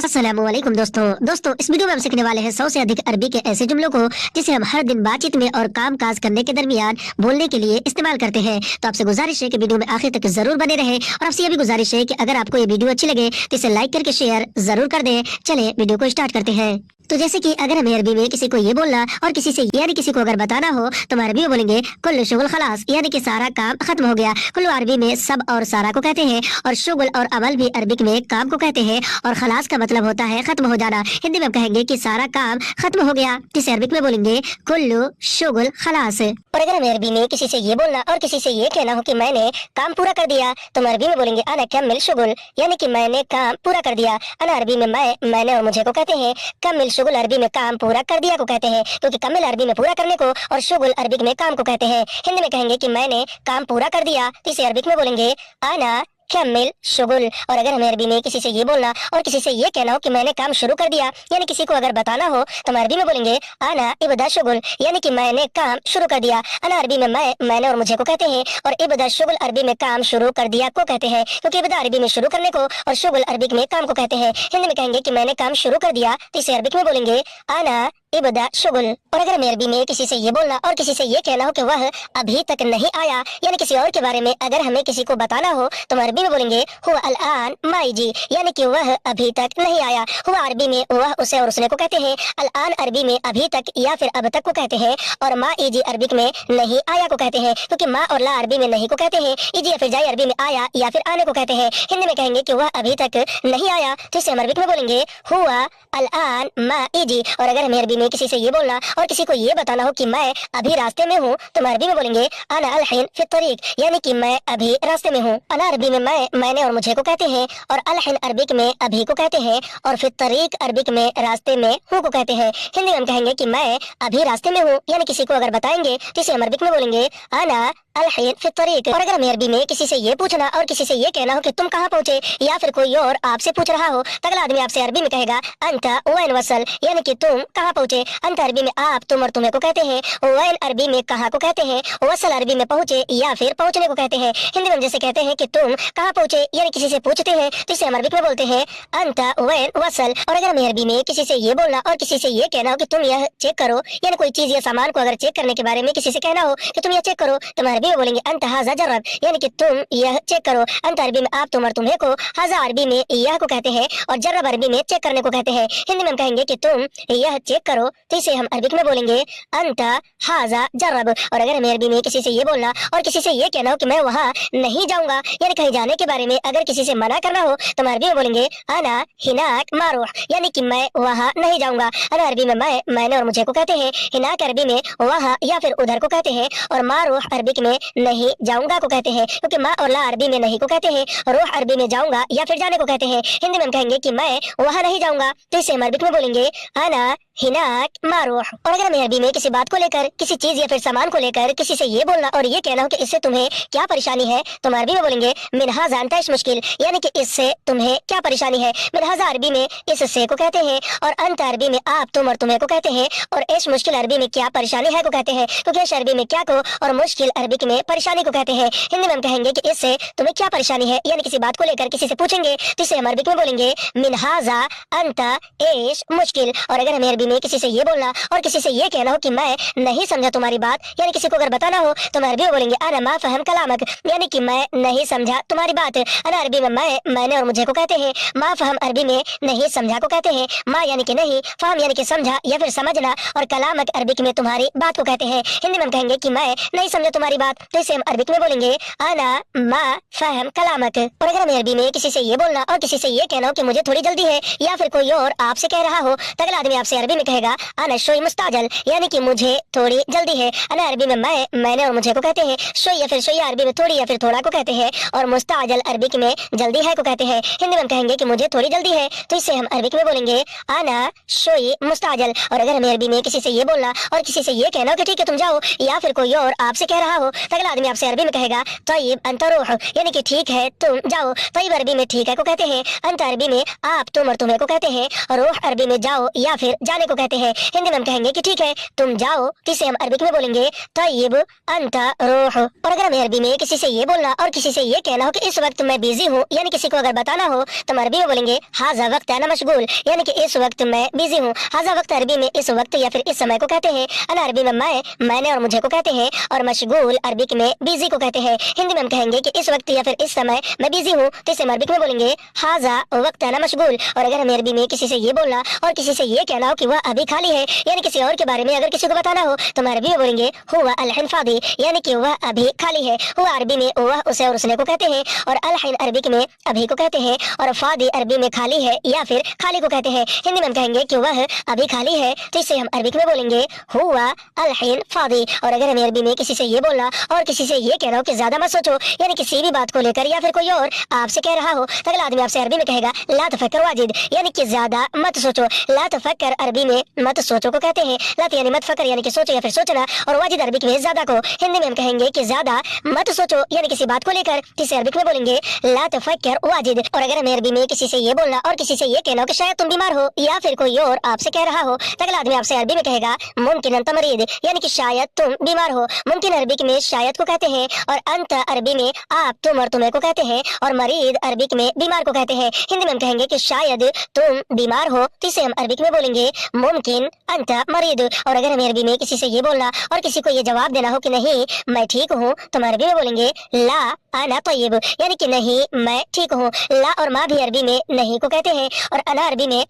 अस्सलाम वालेकुम दोस्तों इस वीडियो में हम सीखने वाले हैं 100 से अधिक अरबी के ऐसे जुमलों को जिसे हम हर दिन बातचीत में और काम काज करने के दरमियान बोलने के लिए इस्तेमाल करते हैं। तो आपसे गुजारिश है कि वीडियो में आखिर तक जरूर बने रहें और आपसे यह भी गुजारिश है कि अगर आपको ये वीडियो अच्छी लगे तो इसे लाइक करके शेयर जरूर कर दें। चले वीडियो को स्टार्ट करते हैं। तो जैसे कि अगर हमें अरबी में किसी को ये बोलना और किसी से यानी किसी को अगर बताना हो तो हम अरबी में बोलेंगे कुल्लु शुगुल खलास, यानी कि सारा काम खत्म हो गया। कुल्लु अरबी में सब और सारा को कहते हैं और शुगुल और अमल भी अरबिक में काम को कहते हैं और खलास का मतलब होता है खत्म हो जाना। हिंदी में हम कहेंगे कि सारा काम खत्म हो गया, जिसे अरबिक में बोलेंगे कुल्लु शुगुल खलास। और अगर हमें अरबी में किसी से ये बोलना और किसी से ये कहना हो कि मैंने काम पूरा कर दिया तो हम अरबी में बोलेंगे अना कम्मिल शुगुल, यानी कि मैंने काम पूरा कर दिया। अना अरबी में मैंने और मुझे को कहते हैं। कम्मिल शुगुल अरबी में काम पूरा कर दिया को कहते हैं, क्योंकि कम्मिल अरबी में पूरा करने को और शुगुल अरबिक में काम को कहते हैं। हिंदी में कहेंगे कि मैंने काम पूरा कर दिया तो इसे अरबिक में बोलेंगे अना कम्मिल शुगुल। और अगर हमें अरबी में किसी से ये बोलना और किसी से ये कहना हो कि मैंने काम शुरू कर दिया, यानी किसी को अगर बताना हो तो हम अरबी में बोलेंगे अना इब्दा शुगुल, यानी कि मैंने काम शुरू कर दिया। अना अरबी में मैंने और मुझे को कहते हैं और इब्दा शुगुल अरबी में काम शुरू कर दिया को कहते हैं, क्योंकि इब्दा अरबी में शुरू करने को और शुगुल अरबिक में काम को कहते हैं। हिंदी में कहेंगे कि मैंने काम शुरू कर दिया तो इसे अरबिक में बोलेंगे अना इब्दा शुगुल। और अगर हमें अरबी में किसी से ये बोलना और किसी से ये कहना हो कि वह अभी तक नहीं आया, यानी किसी और के बारे में अगर हमें किसी को बताना हो तो हम अरबी में बोलेंगे हुआ अल-आन माई जी, यानी कि वह अभी तक नहीं आया। हुआ अरबी में वह उसे और उसने को कहते हैं। अल-आन अरबी में अभी तक या फिर अब तक को कहते हैं और मा ई जी अरबिक में नहीं आया को कहते हैं, क्योंकि मा और ला अरबी में नहीं को कहते हैं। ई जी या फिर जाई अरबी में आया या फिर आने को कहते हैं। हिंदी में कहेंगे कि वह अभी तक नहीं आया तो इसे हम अरबिक में बोलेंगे हुआ अल-आन मा ई जी। और अगर हमें अरबी में किसी से ये बोलना और किसी को ये बताना हो कि मैं अभी रास्ते में हूँ तो हम अरबी में बोलेंगे अना अल-हिन फी तरीक, यानी कि मैं अभी रास्ते में हूँ। अना अरबी में मैंने और मुझे को कहते हैं और अल-हिन अरबिक में अभी को कहते हैं और फिर तरीक अरबिक में रास्ते में हूँ को कहते हैं। हिंदी में हम कहेंगे कि मैं अभी रास्ते में हूँ, यानी किसी को अगर बताएंगे तो इसे हम अरबिक में बोलेंगे अना अल-हिन फी तरीक। और अगर हमें अरबी में किसी से ये पूछना और किसी से ये कहना हो कि तुम कहाँ पहुँचे, या फिर कोई और आपसे पूछ रहा हो तो अगला आदमी आपसे अरबी में कहेगा अंता वैन वसल, यानी कि तुम कहाँ पहुँचे। अंत अरबी में आप, तुम और तुम्हें को कहते हैं। वैन अरबी में कहाँ को कहते हैं। वसल अरबी में पहुँचे या फिर पहुँचने को कहते हैं। हिंदी में जैसे कहते हैं कि तुम कहाँ पहुँचे, यानी किसी से पूछते हैं तो इसे हम अरबिक में बोलते हैं अंता वैन वसल। और अगर हमें अरबी में किसी से ये बोलना और किसी से ये कहना हो कि तुम यह चेक करो, यानी कोई चीज या सामान को अगर चेक करने के बारे में किसी से कहना हो कि तुम यह चेक करो तो हम अरबी में बोलेंगे अंत हाजा जर्रब, यानी कि तुम यह चेक करो। अंत अरबी में आप, तुम और तुम्हें को, हाजा अरबी में यह को कहते हैं और जर्रब अरबी में चेक करने को कहते हैं। हिंदी में हम कहेंगे कि तुम यह चेक करो तो इसे हम अरबिक में बोलेंगे अंत हाजा जर्रब। और अगर हमें अरबी में किसी से ये बोलना और किसी से ये कहना हो कि मैं वहाँ नहीं जाऊंगा, यानी कहीं जाने के बारे में अगर किसी से मना करना हो तो हम अरबी में बोलेंगे अना हिनाक मारूह, यानी कि मैं वहाँ नहीं जाऊंगा। अना अरबी में मैंने और मुझे को कहते हैं। हिनाक अरबी में वहाँ या फिर उधर को कहते हैं और मारूह अरबिक में नहीं जाऊंगा को कहते हैं, क्योंकि मा और ला अरबी में नहीं को कहते हैं और रूह अरबी में जाऊंगा या फिर जाने को कहते हैं। हिंदी में हम कहेंगे कि मैं वहाँ नहीं जाऊंगा तो इसे हम अरबिक में बोलेंगे अना हिनाक मारूह। और अगर हमें अरबी में किसी बात को लेकर, किसी चीज या फिर सामान को लेकर किसी से ये बोलना और ये कहना हो कि इससे तुम्हें क्या परेशानी है तो हम अरबी में बोलेंगे मिनहा जानता इस मुश्किल, यानी कि इससे तुम्हें क्या परेशानी है। मिनहाजा अरबी में इससे को कहते हैं और अंत अरबी में आप, तुम और तुम्हें को कहते हैं और इस मुश्किल अरबी में क्या परेशानी है को कहते हैं, क्योंकि इस अरबी में क्या को और मुश्किल अरबिक में परेशानी को कहते हैं। हिंदी में हम कहेंगे कि इससे तुम्हें क्या परेशानी है, यानी किसी बात को लेकर किसी से पूछेंगे तो इसे हम अरबिक में बोलेंगे मिनहाजा अंत इस मुश्किल। और अगर हमें अरबी में किसी से ये बोलना और किसी से ये कहना हो कि मैं नहीं समझा तुम्हारी बात, यानी किसी को अगर बताना हो तो हम अरबी में बोलेंगे अना मा फहम कलामक, यानी कि मैं नहीं समझा तुम्हारी बात। अना अरबी में मैंने और मुझे को कहते हैं। मा फहम अरबी में नहीं समझा को कहते हैं। मा यानी कि नहीं, फहम यानी कि समझा या फिर समझना, और कलामक अरबिक में तुम्हारी बात को कहते हैं। हिंदी में हम कहेंगे कि मैं नहीं समझा तुम्हारी बात तो इसे हम अरबिक में बोलेंगे अना मा फहम कलामक। और अगर हमें अरबी में किसी से ये बोलना और किसी से ये कहना हो कि मुझे थोड़ी जल्दी है, या फिर कोई और आपसे कह रहा हो तो अगला आदमी आपसे अरबी में कहेगा अना शोई मुस्ताजल, यानी कि मुझे थोड़ी जल्दी है। अना अरबी में मैंने और मुझे को कहते हैं। शोई या फिर शोया अरबी में थोड़ी या फिर थोड़ा को कहते हैं और मुस्ताजल अरबिक में जल्दी है को कहते हैं। हिंदी में हम कहेंगे कि मुझे थोड़ी जल्दी है तो इसे हम अरबिक में बोलेंगे अना शोई मुस्ताजल। और अगर हमें अरबी में किसी से ये बोलना और किसी से ये कहना हो कि ठीक है तुम जाओ, या फिर कोई और आपसे कह रहा हो तो अगला आदमी आपसे अरबी में कहेगा तय्यब अंता रूह, यानी कि ठीक है तुम जाओ। तय्यब अरबी में ठीक है को कहते हैं। अंत अरबी में आप, तुम और तुम्हें को कहते हैं और रूह अरबी में जाओ या फिर जाने जाने को कहते हैं। हिंदी में हम कहेंगे कि ठीक है तुम जाओ, जिसे हम अरबिक में बोलेंगे तय्यब अंता रूह। और अगर हमें अरबी में किसी से ये बोलना और किसी से ये कहना हो कि इस वक्त मैं बिजी हूँ, यानी किसी को अगर बताना हो तो हम अरबी में बोलेंगे हाजा वक्त अना मशगूल, यानी कि इस वक्त मैं बिजी हूँ। हाजा वक्त अरबी में इस वक्त या फिर इस समय को कहते हैं। अना अरबी में मैंने और मुझे को कहते हैं। और मशगूल अरबिक में बिजी को कहते हैं। हिंदी में हम कहेंगे कि इस वक्त या फिर इस समय मैं बिजी हूँ, तो इसे हम अरबिक में बोलेंगे हाजा वक्त अना मशगूल। और अगर हमें अरबी में किसी से ये बोलना और किसी से ये कहना हो कि वह अभी खाली है, यानी किसी और के बारे में अगर किसी को बताना हो तो हम अरबी में बोलेंगे हुवा अल-हिन फादी, यानी कि वह अभी खाली है। हुआ अरबी में वह उसे और उसने को कहते हैं। और अल-हिन अरबिक में अभी को कहते हैं। और फादी अरबी में खाली है या फिर खाली को कहते हैं। हिंदी में हम कहेंगे कि वह अभी खाली है, तो इसे हम अरबिक में बोलेंगे हुआ अल-हिन फादी। और अगर हमें अरबी में किसी से ये बोलना और किसी से ये कहना हो कि ज्यादा मत सोचो, यानी किसी भी बात को लेकर या फिर कोई और आपसे कह रहा हो, तो अगला आदमी आपसे अरबी में कहेगा ला तफक्कर वाजिद, यानी कि ज्यादा मत सोचो। ला तफक्कर अरबी में मत सोचो को कहते हैं। लत यानी मत, फकर यानी कि सोचो या फिर सोचना, और वाजिद अरबिक में ज्यादा को। हिंदी में हम कहेंगे कि ज्यादा मत सोचो, यानी किसी बात को लेकर, जिसे अरबिक में बोलेंगे ला तफक्कर वाजिद। और अगर हमें अरबी में किसी से ये बोलना और किसी से ये कहना हो कि शायद तुम बीमार हो या फिर कोई और आपसे कह रहा हो, तो अगला आदमी आपसे अरबी में कहेगा मुमकिन अंत मरीद, यानी कि शायद तुम बीमार हो। मुमकिन अरबिक में शायद को कहते हैं। और अंत अरबी में आप, तुम और तुम्हें को कहते हैं। और मरीद अरबिक में बीमार को कहते हैं। हिंदी में हम कहेंगे कि शायद तुम बीमार हो, तो इसे हम अरबिक में बोलेंगे मुमकिन अंत मरीद। और अगर हमें अरबी में किसी से ये बोलना और किसी को ये जवाब देना हो कि नहीं मैं ठीक हूँ, तो हम अरबी में बोलेंगे ला अना तय्यब, यानी कि नहीं मैं ठीक हूँ। ला और माँ भी अरबी में नहीं को कहते हैं। और अना अरबी में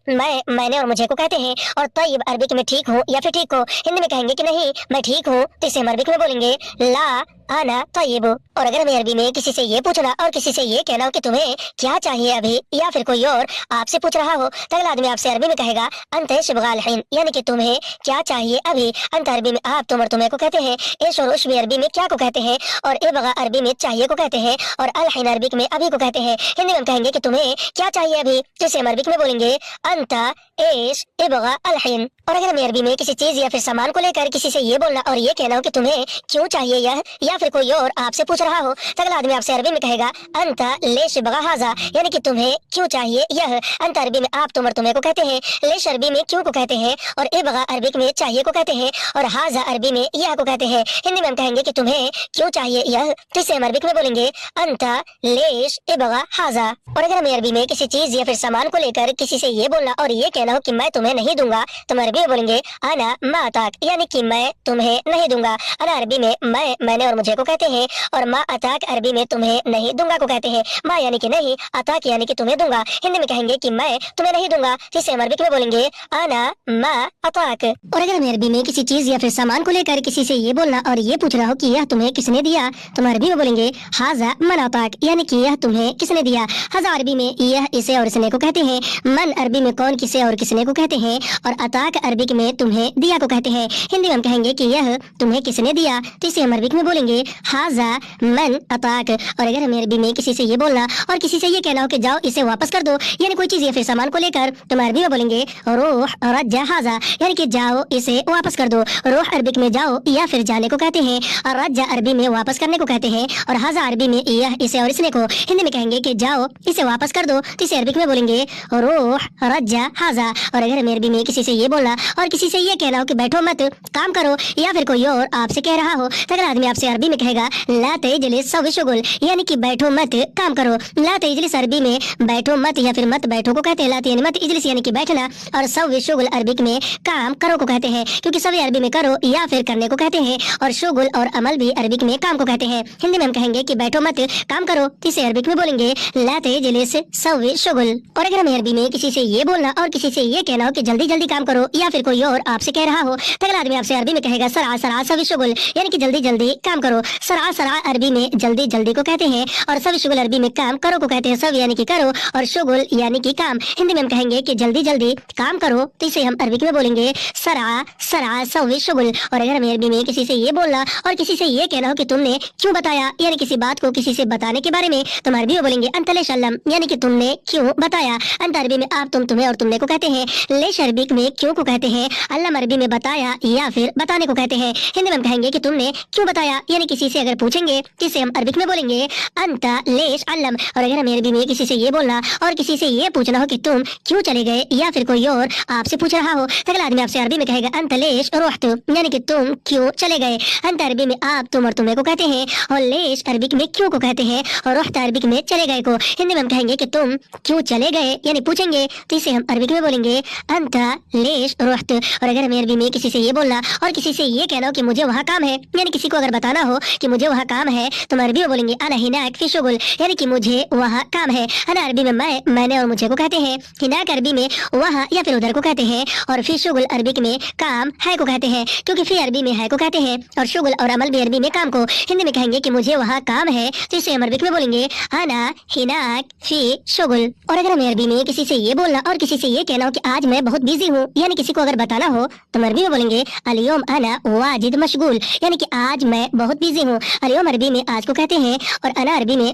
मैंने और मुझे को कहते हैं। और तय्यब अरबिक में ठीक हूँ या फिर ठीक हो। हिंदी में कहेंगे कि नहीं मैं ठीक हूँ, तो इसे हम अरबिक में बोलेंगे ला आना तय्यब। और अगर हमें अरबी में किसी से ये पूछना और किसी से ये कहना हो कि तुम्हें क्या चाहिए अभी, या फिर कोई और आपसे पूछ रहा हो, तो अगला आदमी आपसे अरबी में कहेगा अंत शिबगाल हिन, यानी कि तुम्हें क्या चाहिए अभी। अंत अरबी में आप, तुम और तुम्हें को कहते हैं। एश और उश भी अरबी में क्या को कहते हैं। और इबगा अरबी में चाहिए को कहते हैं। और अल हिन अरबिक में अभी को कहते हैं। हिंदी में हम कहेंगे कि तुम्हें क्या चाहिए अभी, जिसे हम अरबिक में बोलेंगे अंत एश इबगा अल हिन। और अगर हमें अरबी में किसी चीज या फिर सामान को लेकर किसी से ये बोलना और ये कहना हो कि तुम्हें क्यों चाहिए यह, या फिर कोई और आपसे पूछ रहा हो, तो अगला आदमी आपसे अरबी में कहेगा अंत लेश बगा हाजा, यानी कि तुम्हें क्यों चाहिए यह। अंत अरबी में आप, तुम और तुम्हें को कहते हैं। लेश अरबी में क्यों को कहते हैं। और इबगा अरबिक में चाहिए को कहते हैं। और हाजा अरबी में यह को कहते हैं। हिंदी में हम कहेंगे कि तुम्हें क्यों चाहिए यह, तो इसे हम अरबिक में बोलेंगे अंत लेश इबगा हाजा। और अगर हमें अरबी में किसी चीज या फिर सामान को लेकर किसी से ये बोलना और ये कहना हो कि मैं तुम्हें नहीं दूंगा, तो हम अरबी में बोलेंगे अना मा अताक, यानी कि मैं तुम्हें नहीं दूंगा। अना अरबी में मैंने और मुझे को कहते हैं। और मा अताक अरबी में तुम्हें नहीं दूंगा को कहते हैं। मा यानी कि नहीं, अताक यानी कि तुम्हें दूंगा। हिंदी में कहेंगे कि मैं तुम्हें नहीं दूंगा, जिसे हम अरबिक में बोलेंगे अना मा अताक। और अगर हमें अरबी में किसी चीज या फिर सामान को लेकर किसी से ये बोलना और ये पूछना हो कि यह तुम्हें किसने दिया, तो हम अरबी में बोलेंगे हाजा मन अताक, यानी कि यह तुम्हें किसने दिया। हाजा अरबी में यह इसे और इसने को कहते हैं। मन अरबी में कौन, किसे और किसने को कहते हैं। और अताक अरबिक में तुम्हें दिया को कहते हैं। हिंदी में हम कहेंगे कि यह तुम्हें किसने दिया, तो इसे हम अरबिक में बोलेंगे हाजा मन अताक। और अगर हमें अरबी में किसी से ये बोलना और किसी से ये कहना हो कि जाओ इसे वापस कर दो, यानी कोई चीज या फिर सामान को लेकर, तो हम अरबी में बोलेंगे रूह रज्जा हाजा, यानी कि जाओ इसे वापस कर दो। रूह अरबिक में जाओ या फिर जाने को कहते हैं। और रज्जा अरबी में वापस करने को कहते हैं। और हाजा अरबी में यह इसे और इसने को। हिंदी में कहेंगे कि जाओ इसे वापस कर दो, तो इसे अरबिक में बोलेंगे रूह रज्जा हाजा। और अगर हमें अरबी में किसी से ये बोलना और किसी से ये कहना हो कि बैठो मत काम करो, या फिर कोई और आपसे कह रहा हो, तो अगला आदमी आपसे अरबी में कहेगा ला तजलिस सव शुगुल, यानी कि बैठो मत काम करो। ला तजलिस अरबी में बैठो मत या फिर मत बैठो को कहते हैं। ला यानी मत, इजलिस यानी कि बैठना। और सव शुगुल अरबिक में काम करो को कहते हैं, क्योंकि सभी अरबी में करो या फिर करने को कहते हैं। और शुगुल और अमल भी अरबिक में काम को कहते हैं। हिंदी में हम कहेंगे कि बैठो मत काम करो, इसे अरबिक में बोलेंगे ला तजलिस सव शुगुल। और अगर हमें अरबी में किसी से ये बोलना और किसी से ये कहना हो कि जल्दी जल्दी काम करो, या फिर कोई और आपसे कह रहा हो, तो अगला आदमी आपसे अरबी में कहेगा सरा सरा सवी शुगुल, यानी कि जल्दी जल्दी काम करो। सरा सरा अरबी में जल्दी जल्दी को कहते हैं। और सवी शुगुल अरबी में काम करो को कहते हैं। सव यानी कि करो और शुगुल यानी कि काम। हिंदी में हम कहेंगे कि जल्दी जल्दी काम करो, तो इसे हम अरबिक में बोलेंगे सरा सरा सवी शुगुल। और अगर हमें अरबी में किसी से ये बोलना और किसी से ये कहना हो कि तुमने क्यों बताया, यानी किसी बात को किसी से बताने के बारे में, तो हम अरबी में बोलेंगे अंतले शल्लम, यानी कि तुमने क्यों बताया। अंत अरबी में आप, तुम, तुम्हें और तुमने को कहते کہتے ہیں لیش عربی میں کیوں کو کہتے ہیں، علم عربی میں بتایا یا پھر بتانے کو کہتے ہیں۔ ہندی میں ہم کہیں گے کہ تم نے کیوں بتایا، یعنی کسی سے اگر پوچھیں گے جسے ہم عربک میں بولیں گے انتا لیش علم، اور اگر ہمیں عربی میں کسی سے یہ بولنا اور کسی سے یہ پوچھنا ہو کہ تم کیوں چلے گئے، یا پھر کوئی اور آپ سے پوچھ رہا ہو تو اگلا آدمی آپ سے عربی میں کہے گا انت لیش رحت، یعنی کہ تم کیوں چلے گئے۔ انت عربی میں آپ، تم اور تمہیں کو کہتے ہیں، اور لیش عربک میں کیوں کو کہتے ہیں، اور رحت عربک میں چلے گئے کو۔ ہندی میں ہم کہیں گے کہ تم کیوں چلے گئے، یعنی پوچھیں گے تو اسے ہم عربک میں بولیں گے انت لیش رحت، اور اگر ہمیں عربی میں کسی سے یہ بولنا اور کسی سے یہ کہنا ہو کہ مجھے وہاں کام ہے، یعنی کسی کو اگر بتانا ہو کہ مجھے وہاں کام ہے تو ہم عربی میں بولیں گے انا ہناک فی شغل، یعنی کہ مجھے وہاں کام ہے۔ انا عربی میں میں نے اور مجھے کو کہتے ہیں، ہناک عربی میں وہاں یا پھر ادھر کو کہتے ہیں، اور فی شغل عربک میں کام ہے کو کہتے ہیں، کیونکہ فی عربی میں ہے کو کہتے ہیں اور شغل اور عمل بھی عربی میں کام کو۔ ہندی میں کہیں گے کہ مجھے وہاں کام ہے تو اسے ہم عربک میں بولیں گے انا ہناک فی شغل۔ اور اگر ہمیں عربی میں کسی سے یہ بولنا اور کسی سے یہ کہنا ہو کہ آج میں بہت بیزی ہوں، یعنی کسی کو اگر بتانا ہو تو ہم عربی میں بولیں گے الیوم انا واجد مشغول، یعنی کہ آج میں بہت بیزی ہوں۔ الیوم عربی میں آج کو کہتے ہیں، اور انا عربی میں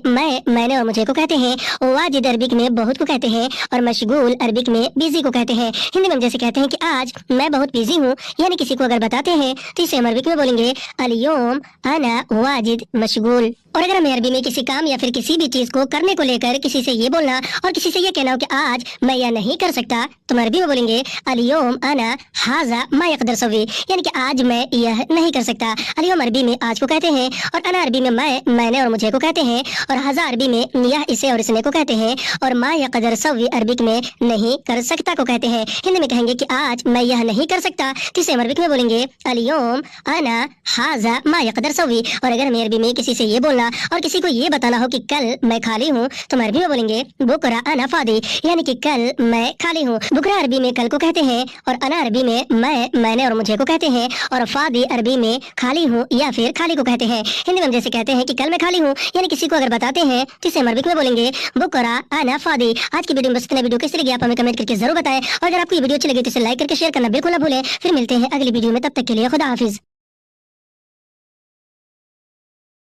میں نے اور مجھے کو کہتے ہیں، واجد عربک میں بہت کو کہتے ہیں، اور مشغول عربک میں بیزی کو کہتے ہیں۔ ہندی میں ہم جیسے کہتے ہیں کہ آج میں بہت بیزی ہوں، یعنی کسی کو اگر بتاتے ہیں تو اسے ہم عربک میں بولیں گے الیوم انا واجد مشغول۔ اور اگر ہمیں عربی میں کسی کام یا پھر کسی بھی چیز کو کرنے کو لے کر کسی سے یہ بولنا اور کسی سے یہ کہنا ہو کہ آج میں یہ نہیں کر سکتا تو ہم عربی میں بولیں گے الیوم انا ھذا ما یقدر سوی، یعنی کہ آج میں یہ نہیں کر سکتا۔ الیوم عربی میں آج کو کہتے ہیں، اور انا عربی میں میں نے اور مجھے کو کہتے ہیں، اور ھذا عربی میں یہ اسے اور اس نے کو کہتے ہیں، اور ما یقدر سوی عربک میں نہیں کر سکتا کو کہتے ہیں۔ ہندی میں کہیں گے کہ آج میں یہ نہیں کر سکتا تو اسے ہم عربک میں بولیں گے الیوم انا ھذا ما یقدر سوی۔ اور اگر ہمیں عربی میں کسی سے یہ بولنا اور کسی کو یہ بتانا ہو کہ کل میں خالی ہوں تو ہم عربی میں بولیں گے بکرا انا فاضی، یعنی کہ کل میں خالی ہوں۔ بکرا عربی میں کل کو کہتے ہیں، اور انا عربی میں میں نے اور مجھے کو کہتے ہیں، اور فاضی عربی میں خالی ہوں یا پھر خالی کو کہتے ہیں۔ ہندی میں ہم جیسے کہتے ہیں کہ کل میں خالی ہوں، یعنی کسی کو اگر بتاتے ہیں تو اسے ہم عربک میں بولیں گے بکرا انا فاضی۔ آج کی ویڈیو میں بس اتنا، ویڈیو کیسی لگی آپ ہمیں کمنٹ کر کے ضرور بتائیں، اور اگر آپ کو یہ ویڈیو اچھی لگی تو اسے لائک کر کے شیئر کرنا بالکل نہ بھولیں۔ پھر ملتے ہیں اگلی ویڈیو میں، تب تک کے لیے خدا حافظ۔